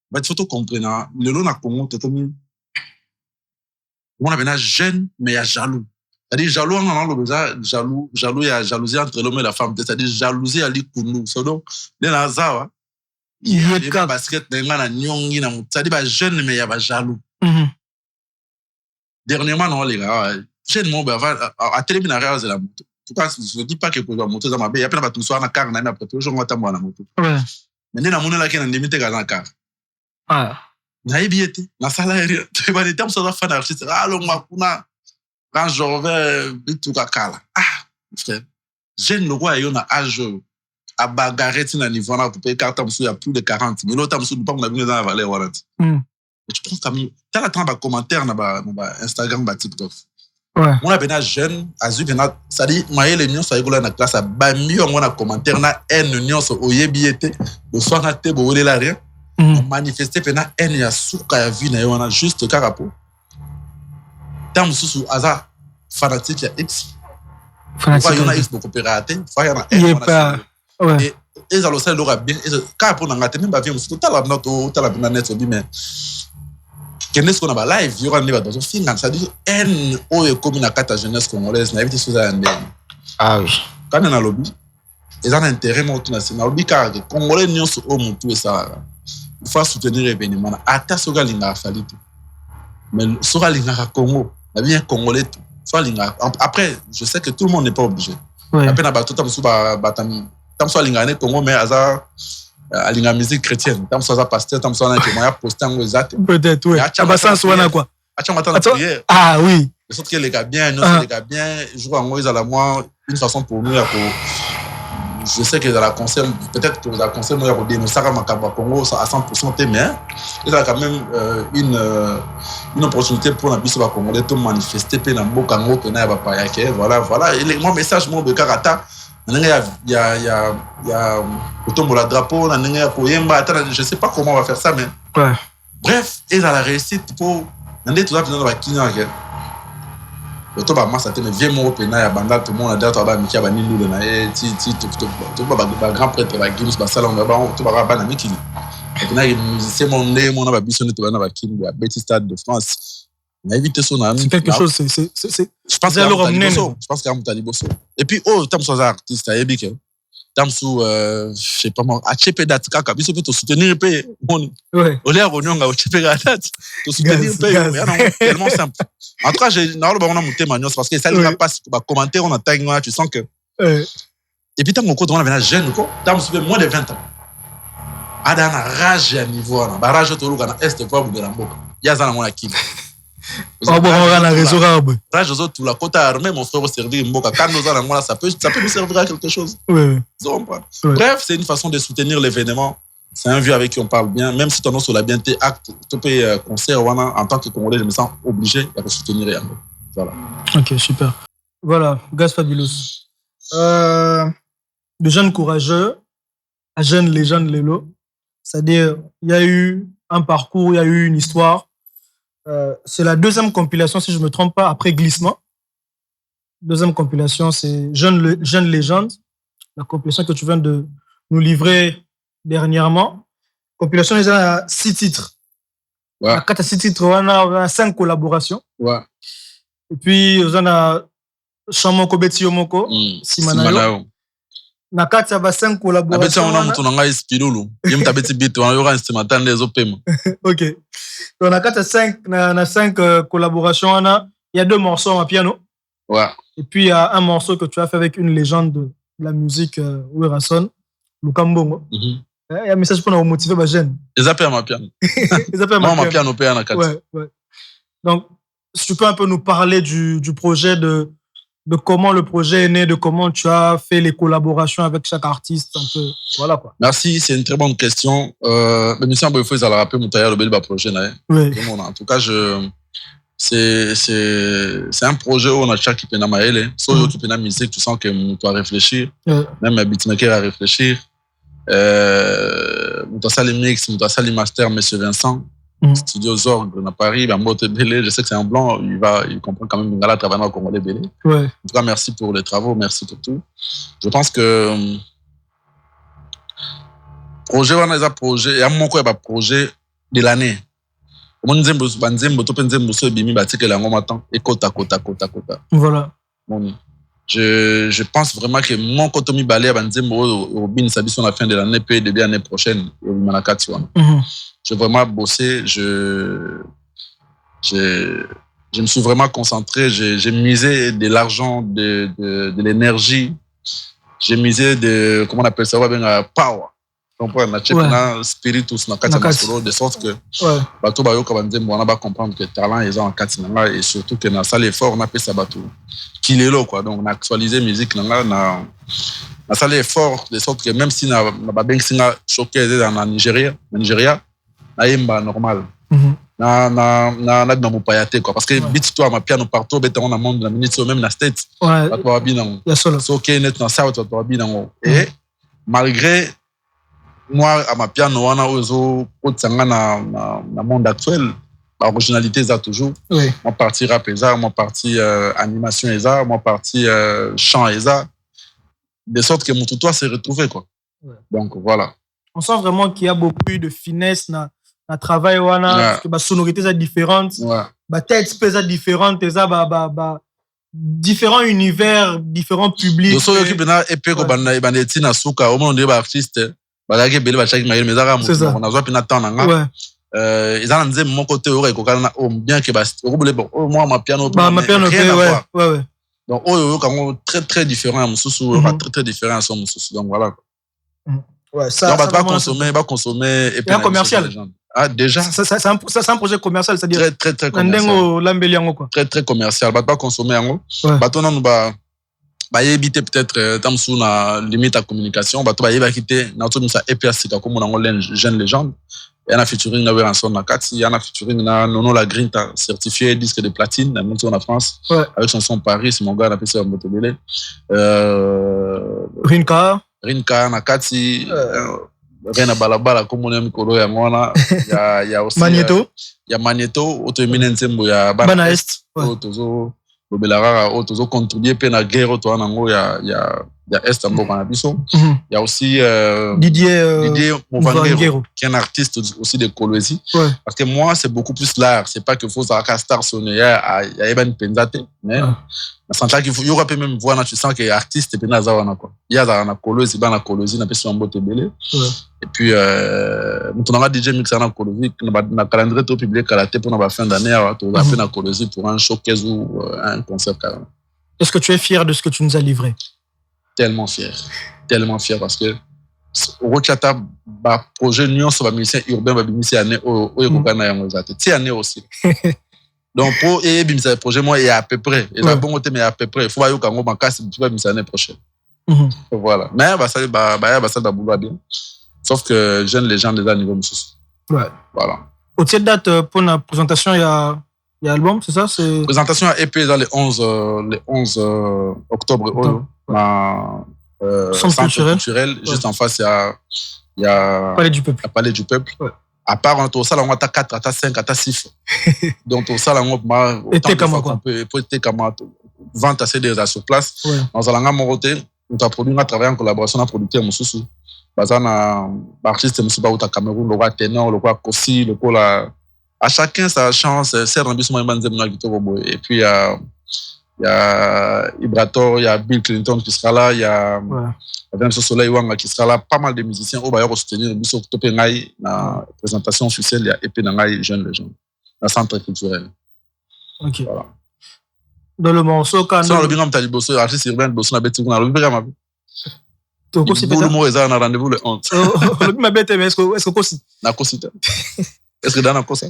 C: bah il faut tout comprendre le lot na Congo on a jeune mais il y a jaloux c'est-à-dire jaloux on a le jaloux il y a jalousie entre l'homme et la femme c'est-à-dire jalousie ali kunu so donc les nazawa il y a basket na nyongi na c'est-à-dire ba jeune mais il y a ba jaloux dernièrement non les gars jeune mon à téléminaire de la tout cas, je ne dis pas que pour la moto, il y a plein de gens qui sont en car, mais après tout, je vais la moto.
B: Ouais.
C: Mais il y a des gens qui ont limité dans car.
B: Ah.
C: Il y a des gens qui ont limité. Tu vas dire, tu vas faire un artiste. Ah, le mois, quand je reviens, tout à car. Ah, frère. Jeune le roi, il y a un âge à bagarrer dans le niveau, pour payer carte, il y a plus de 40. Mais l'autre, il n'y a pas de dans la valeur. Et tu penses que tu as le commentaire sur Instagram, sur TikTok.
B: Ouais.
C: On a bien jeune, ça dit, moi, les nions, ça rigole dans la classe, bah, mieux, on a commentaire, on a un nion, au yebiété, le soir, on a été beau, là, rien. On manifestait, on a un, il y a souka, vu, on a juste carapo. Tant que sous hasard, fanatique, il y a X.
B: Fanatique.
C: Il y a X pour coopérer, il y a un.
B: Il n'est pas. Ouais.
C: Et ils ont le droit bien. Carapo, on a gâté, même, bien, tout à la note, tout à la net, mais. Qu'est-ce qu'on a live, il y aura un dans film, ça dit N ou est comme une carte jeunesse congolaise, n'a pas été sous un dé.
B: Ah oui.
C: Quand on a lobby, ils ont intérêt mon tout national. Lobby car les Congolais n'y sont au mon tout et ça. Il faut soutenir l'événement. Ata soga linga fali tout. Mais soga linga Congo, la bien Congolais tout. Soit linga. Après, je sais que tout le monde n'est pas obligé. Après na bateau tam sou batam tam soit linga ne Congo mais hasard. À la musique chrétienne, tam soit pasteur, tam soit un témoignage posté en exact.
B: Peut-être, oui. Ah bah ça, soit quoi. Ah oui.
C: De sorte que les gars bien, nous les gars bien, jouent en Moïse à la moi, une façon pour nous, je sais que dans la concert, peut-être que dans la concert, nous avons dénoncé à Congo à 100%, mais il y a quand même une opportunité pour la bise au Congolais de manifester, puis dans le Congo, voilà. Et mon message, mon Bekarata, il y a le drapeau, je ne sais pas comment on va faire ça, mais
B: ouais.
C: Bref, ils ont la réussite pour. Tout ça, dans la Kenya. Le top à masse, mais vieux mot, tout le monde a dit, tu vas Miki, tu vas Nilou, tu vas grand prêtre, tu vas Guinness, tu vas Salon, tu vas Banami Kili. C'est mon nez, mon ababition, tu vas Kili, tu vas Betty Stade de France. On a évité son ami.
B: C'est quelque chose, c'est.
C: Je pense qu'il y a un Taliboso. Et puis, oh, tu as un artiste, tu as ébiqué. Tamsou, je sais pas moi, à Tchépé date, kaka, il faut te soutenir, paye. Au lieu de on a Tchépé date, te soutenir, paye. Tellement simple. En tout cas, j'ai mon témoignage parce que ça ne va pas commenter, on a tu sens que. Et puis, on a un jeune, Tamsou, moins de 20 ans. Adana rage à niveau, rage au Louga, est pour vous de la boca. Il y a un mon acquis.
B: On a la réseau arabe.
C: Rage aux autres, la côte armée, mon frère va servir Mboka. Quand nous allons là, ça peut nous servir à quelque chose.
B: Oui.
C: Bref, c'est une façon de soutenir l'événement. C'est un vieux avec qui on parle bien. Même si ton nom sur la bienté acte, tu peux concert, en tant que Congolais, je me sens obligé de soutenir. Voilà.
B: Ok, super. Voilà, Gaz Fabulous. De jeunes courageux à jeunes légendes Lélo. C'est-à-dire, il y a eu un parcours, il y a eu une histoire. C'est la deuxième compilation, si je ne me trompe pas, après Glissement. Deuxième compilation, c'est Jeune Légende. La compilation que tu viens de nous livrer dernièrement. Compilation, il y a 6 titres.
C: Ouais.
B: À 6 titres, on a 5 collaborations.
C: Ouais.
B: Et puis, on a Chamoko Beti Yomoko, Simanayo. Na 4, il y a 5 collaborations. Ok. On a 5 collaborations. Il y a 2 morceaux en piano.
C: Ouais.
B: Et puis, il y a un morceau que tu as fait avec une légende de la musique, Ouerason, Lukambongo. Il y a un message pour nous motiver les jeunes.
C: Ils appellent ma piano.
B: Ils appellent
C: ma piano.
B: Ouais. Donc, si tu peux un peu nous parler du projet, de comment le projet est né, de comment tu as fait les collaborations avec chaque artiste, un peu. Voilà quoi.
C: Merci, c'est une très bonne question. Mais monsieur Amboyfo, ils allaient rappeler mon tailleur le bel projet.
B: Oui.
C: En tout cas, c'est un projet où on a chaque qui peut n'amaëler, soit qui peut n'a musique, tu sens que tu dois réfléchir, même un beatmaker à réfléchir. Tu dois ça les mix, tu dois ça les master, monsieur Vincent. Studio Zorg à Paris, je sais que c'est un blanc, il comprend quand même Ngala travaillant au Congolais Bélé.
B: Ouais.
C: En tout cas, merci pour les travaux, merci pour tout. Je pense que projet, on a des projets, il y a un moment où il y a un projet de l'année. Voilà. Je pense vraiment que mon côté balé à Banzembo au sur la fin de l'année peut début l'année prochaine au Manakati. J'ai vraiment bossé, je me suis vraiment concentré, j'ai misé de l'argent, de l'énergie, j'ai misé de, comment on appelle ça, power. Donc, on a spiritus, de sorte que bateau bayoka on va comprendre que talent est en katinanga et surtout que dans ça l'effort on appelle ça bateau qu'il est là quoi. Donc on a actualisé musique dans ça l'effort de sorte que même si na ba ben singa choqué dans Nigeria na yemba normal. Na mopayate quoi parce que beat toi ma piano partout béton dans monde la minute même na state bateau bien so que net na ça bateau bien et malgré moi à ma piano wana ozo otsanga na monde actuel l'originalité ça toujours moi partie rap ça moi partie animation ça moi partie chant ça de sorte que mon tutoie s'est retrouvé quoi. Donc voilà,
B: on sent vraiment qu'il y a beaucoup de finesse na travail wana parce que ba sonorité ça différente ba texte ça différente ça ba différents univers différents publics
C: donc so yoki bena epé ko bana etina suka au monde ba artiste balaki bele ba chaki mayele mezaka on a zoa pina temps nanga ils ont dit mon côté aurait kokana bien que ba moi ma piano
B: ouais
C: donc quand très très différent mususu très différent à son mususu donc voilà
B: ouais ça
C: donc va consommer et
B: puis commercial
C: déjà
B: c'est un projet commercial c'est-à-dire
C: très commercial
B: quoi
C: très commercial va consommer yango batona nous ba éviter peut-être tam sous na limite à communication ba to ba quitter na to misa EPS ka comme on jeune légende et na featuring na en son na kati ya na featuring na Nono la Grinta certifié disque de platine na monté en France avec chanson Paris mon gars na PC en Motobele Rinka na kati Rena balabala comme on aime kolo ya ngona ya aussi ya Magneto auto eminence ya
B: Bana Est
C: tozo Belarara auto contribuer pe na guerre to nango ya Est mboka na biso il y a aussi Didier Movanguero qui est un artiste aussi de Kolwezi parce que moi c'est beaucoup plus l'art c'est pas que faut ça star sonner il y a ben penzate mais na santa qu'il faut y aura même voir tu sens que artiste pe na zawana quoi il y a na Kolwezi ba na Kolwezi na peso mbote belé et puis nous on a DJ mix na Kolwezi na calendrier tout public à la tête pour la fin d'année on va faire na Kolwezi pour un showcase ou un concert carrément.
B: Est-ce que tu es fier de ce que tu nous as livré?
C: Tellement fier parce que Rochata ba projet nuance ba musicien urbain ba musicien année au ekokana yango zate ti année aussi donc pour et bimisa projet moi est à peu près et ça bon mais à peu près faut yo kango makasi tu vas bimisa année prochaine voilà mais bah ça ba boulot bien sauf que jeune les gens déjà niveau mususu voilà
B: au cette date pour la présentation il y a album c'est ça c'est
C: présentation à EP dans le 11 octobre centre culturel juste en face il y a
B: Palais du Peuple
C: à part on a ça là on a 4 à 5 à 6 donc on ça là on peut être comme vente à CD sur place dans alanga moroté on a produit on a travaillé en collaboration avec producteur mususu bazana artiste mususu ba au Cameroun le roi ténor le roi Kossi le roi à chacun sa chance c'est Rambis moi banzem na gito et puis il y a Ibrator, il y a Bill Clinton qui sera là, il y a Vincent Soleil Wanga qui sera là, pas mal de musiciens au Bayer soutenir biso topé ngai na présentation officielle il y a épée ngai jeune légende dans centre culturel.
B: OK. Voilà. Dans le morceau quand
C: ça le bingam tali bosso artiste urbain bosso na beti na le bingam
B: to ko si peut-être
C: le mot est na rendez-vous le 11
B: le ma bête mais est-ce que ko si
C: na ko si est-ce que dans ko ça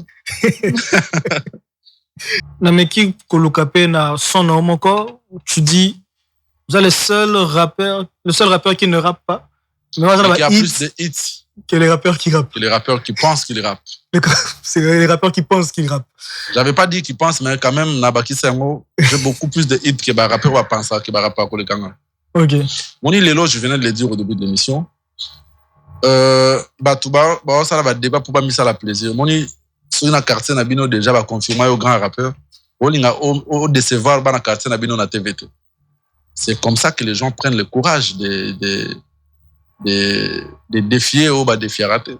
B: Nameki Kolokape na son nom encore, tu dis, vous êtes le seul rappeur qui ne rappe pas.
C: Mais moi, qui a plus de hits
B: que les rappeurs qui rappent.
C: Que les rappeurs qui pensent qu'ils rappent.
B: C'est les rappeurs qui pensent qu'ils rappent.
C: J'avais pas dit qu'ils pensent, mais quand même, Nabaki Sengo, j'ai beaucoup plus de hits que les rappeurs va penser, que les rappeurs pour les Kanga.
B: Ok.
C: Mon île Lelo, je venais de le dire au début de l'émission. Ça va débat pour pas mettre ça la plaisir. Mon île, sur une quartier Nabino déjà va confirmer au grand rappeur. Au décevoir dans la quartier Nabino na TVT. C'est comme ça que les gens prennent le courage de défier ou de défier rater.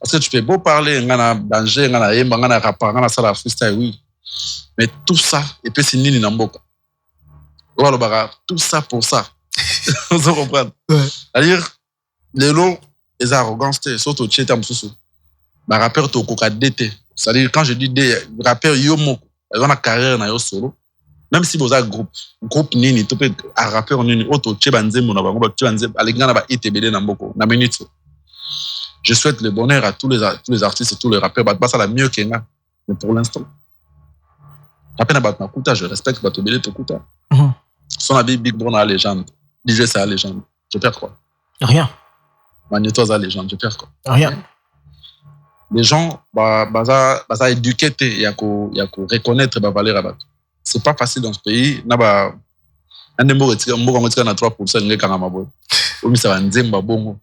C: Parce que tu peux beau parler, ngana danger, ngana yemba, ngana rapport, ngana sala freestyle, oui. Mais tout ça, et puis c'est nini namboka. Tout ça pour ça. Vous comprenez? C'est-à-dire, les lots, les arrogances, surtout tchétam sousou. Ma rappeur to koka dété. C'est-à-dire, quand je dis des rappeurs yomo, Ils ont une carrière dans solo. Même si vous avez groupe nini, tu peux un rappeur nini, auto tchebanze mona bango, tchebanze alingana ba itebele na mboko na minute. Je souhaite le bonheur à tous les artistes et tous les rappeurs. Bah ça la mieux qu'enga, mais pour l'instant. Après na bat na kuta, je respecte batobele to kuta. Son abi Big Bro na légende, DJ c'est la légende. Je perds quoi?
B: Rien.
C: Magneto c'est la légende, je perds quoi?
B: Rien.
C: Les gens ça éduquer il y a ko reconnaître ba valeur à bato. C'est pas facile dans ce pays. Naba un des mots retiré na 3% nge kanga mabo. Omi ça va nzemba bongo.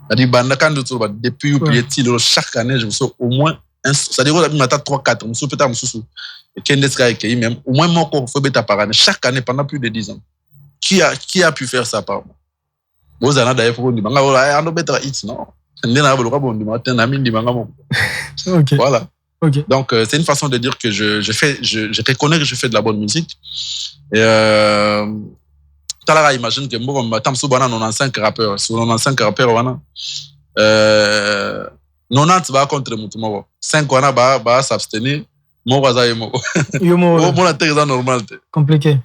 C: C'est-à-dire banda quand depuis chaque année je me sors au moins c'est-à-dire on a 3-4 on se peut être sous et Kendeska et même au moins mon corps faut bêta par année chaque année pendant plus de 10 ans. Qui a pu faire ça par moi? Vous en avez d'ailleurs pour dire manga on bêta hits non. Ndena ba bon du matin na mindi manga mon.
B: OK.
C: Voilà.
B: OK.
C: Donc c'est une façon de dire que je reconnais que je fais de la bonne musique. Et Talara imagine que moi matam so bana 95 rappeurs, sur 95 rappeurs wana 90 ba contre mutu moko. 5 wana ba s'abstenir, mo waza yemo.
B: Yomo.
C: Bon la terre normal.
B: Compliqué.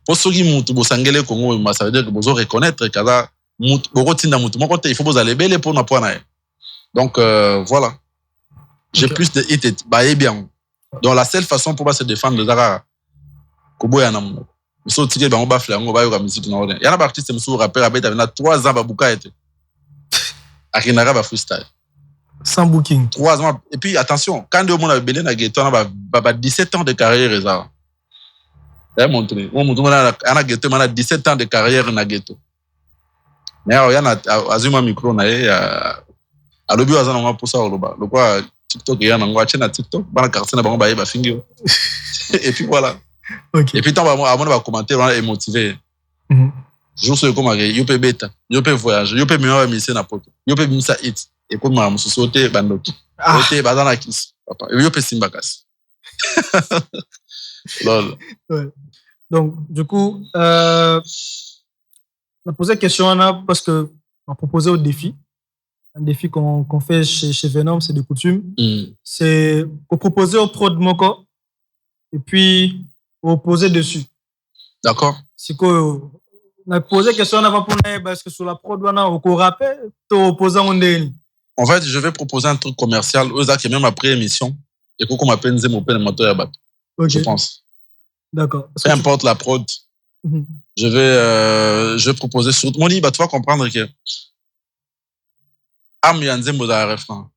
C: Pour ceux qui mutu bo sangele Congo, ça veut dire que vous reconnaître kaza mutu bo tinda mutu moko il faut vous aller belle pour na point. Donc voilà. J'ai plus de hits et bien. Donc la seule façon pour pas se défendre de Zara Koboya na mo. So tike bango ba flango ba yo ka musique na ordre. Yana ba artiste musu rappeur abeta avena 3 ans ba buka été. Akinara ba freestyle.
B: Sans booking.
C: 3 ans et puis attention, quand de monde a belé na ghetto na ba 17 ans de carrière ça. Ça montré. On montre na ghetto na 17 ans de carrière na ghetto. Mais yana azuma micro na a lobi azana nga pour ça loba. Le quoi TikTok yana ngwa chena TikTok bana carte na bango ba yeba fingi. Et puis voilà.
B: OK.
C: Et puis tant on va commenter on est motivé. Je sais comment yo peut beta, yo peut voyager, yo peut meilleur mission na poto. Yo peut misa hit et comme ma société bandoki. Côté bazana kiss papa. Yo peut simbakas. Lol.
B: Ouais. Donc du coup on a posé la question parce que on a proposé au défi. Un défi qu'on fait chez Venom, c'est de coutume. C'est qu'on proposer au prod moko et puis opposer dessus.
C: D'accord.
B: C'est qu'on a posé question avant pour nous parce que sur la prod on a au rappel to opposant on est.
C: En fait, je vais proposer un truc commercial aux qui même après émission et qu'on m'appelle Nzemo Pen moteur ya bato.
B: Okay.
C: Je pense.
B: D'accord.
C: Peu importe la prod. Je vais proposer sur mon lit, bah tu vas comprendre que Am Nzemo da refrain.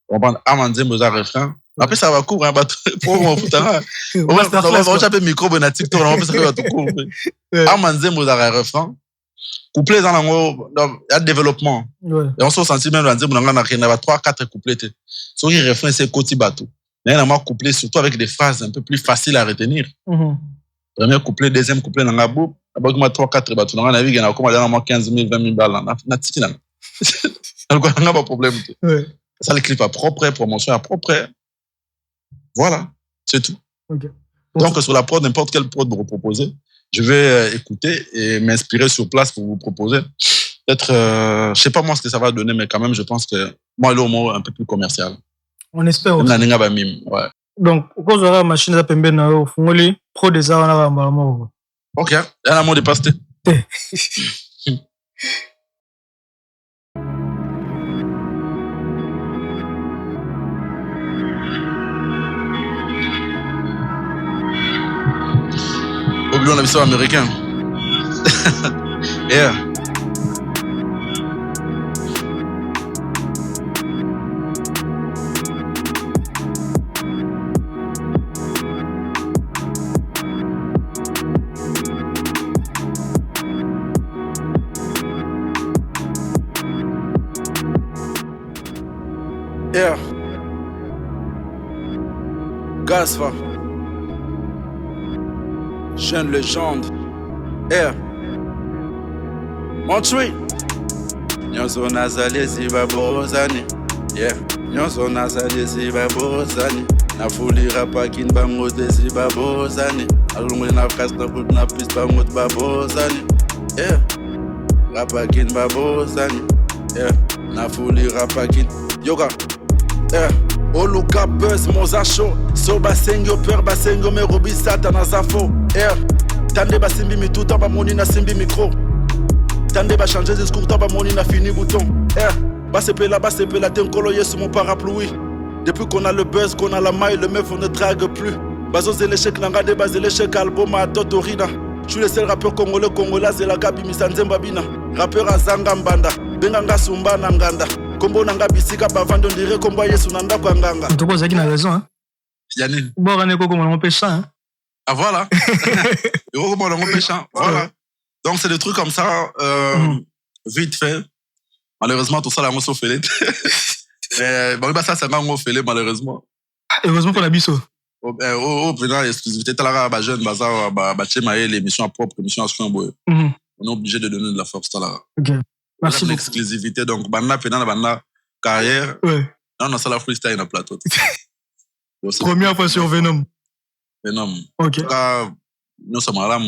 C: Comprendre Am Nzemo da refrain. Après ça va court hein bateau pour mon putain. On va chaper micro na TikTok on va ça va tout court. Am Nzemo da refrain. Couplets dans il y a développement.
B: Ouais.
C: Et on se sent même Nzemo na rien 3-4 couplets. Ce qui refrain c'est côté bateau. Mais on a couplé surtout avec des phrases un peu plus faciles à retenir. Premier couplet, deuxième couplet dans la boucle, about 3-4 bateaux dans la vie, il y a encore 15 000, 20 000 balles na tiki na. Donc on n'a pas de problème.
B: Ouais.
C: Ça le clip à propre, promotion à propre. Voilà, c'est tout.
B: Okay.
C: Donc sur la prod, n'importe quelle prod vous proposer, je vais écouter et m'inspirer sur place pour vous proposer. Peut-être, je sais pas moi ce que ça va donner, mais quand même, je pense que moi, le mot un peu plus commercial.
B: On espère aussi.
C: Ouais.
B: Donc, quand on aura machine à pembe na yo, fungoli pro des arts na ba mort.
C: OK, il y a un mot de pasté. Oublions la mission américaine. Yeah. Yeah. Gasva. Jeune légende. Yeah. Montreal. Nyonso nazali zibabozani. Yeah. Nyonso nazali zibabozani. Nafulira pakin bangote zibabozani. Alungwe na kas na put na pis bangot babozani. Yeah. Rapakin babozani. Yeah. Nafulira pakin. Yoga. Yeah. Oluka buzz mozacho so basengi peur basengi me robi satana zafo tande basimbi mituta bamoni na simbi micro tande ba changer discours ta bamoni na fini bouton basepela tenkolo yesu mon parapluie depuis qu'on a le buzz qu'on a la maille le meuf on ne drague plus bazoze l'échec nanga de base l'échec album à Totorina. Je suis le seul rappeur congolais c'est la gabi misanzemba bina rappeur azanga mbanda benganga sumba na nganda kombo nanga bisika bavando ndire kombo yesu nanda kwa nganga
B: Toko zaki na raison hein
C: Yannick
B: bon on est comme on pêche hein
C: ah voilà on pêche voilà donc c'est des trucs comme ça vite fait malheureusement tout ça là on s'en fait bon bah ça c'est pas on fait malheureusement
B: heureusement pour la biso
C: pendant l'exclusivité là ba jeune bazar ba chema l'émission à propre émission à soin boy on est obligé de donner de la force là.
B: OK merci beaucoup
C: l'exclusivité donc banda pendant banda carrière on a ça la freestyle na plateau
B: première fois sur Venom OK
C: nous sommes là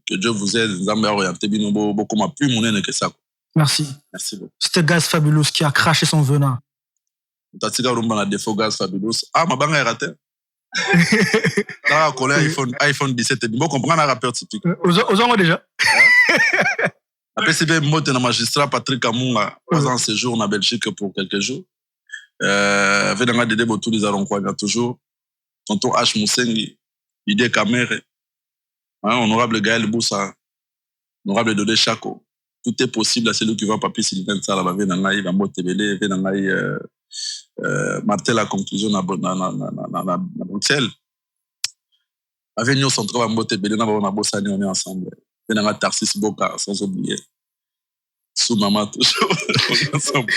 C: que Dieu vous aide nous avons orienté bino beaucoup ma plus monnaie que ça
B: merci
C: beaucoup
B: c'était Gaz Fabulous qui a craché son venin
C: tatika rumba na défaut Gaz Fabulous ma banga est raté là collé iPhone 17 il faut comprendre un rappeur typique
B: aux ans déjà
C: après c'est bien mot de magistrat Patrick Amunga passant un séjour en Belgique pour quelques jours venant de tous les arons quoi toujours tonton H Moussengi idée caméra honorable Gaël Boussa honorable Dodé Chako tout est possible à celui qui va papier Sylvain Sala va venir dans il va monter belé venir Martel la conclusion na Bruxelles avec nous centre va monter belé na ba bossani on est ensemble venir Tarsis Boka sans oublier sous maman toujours ensemble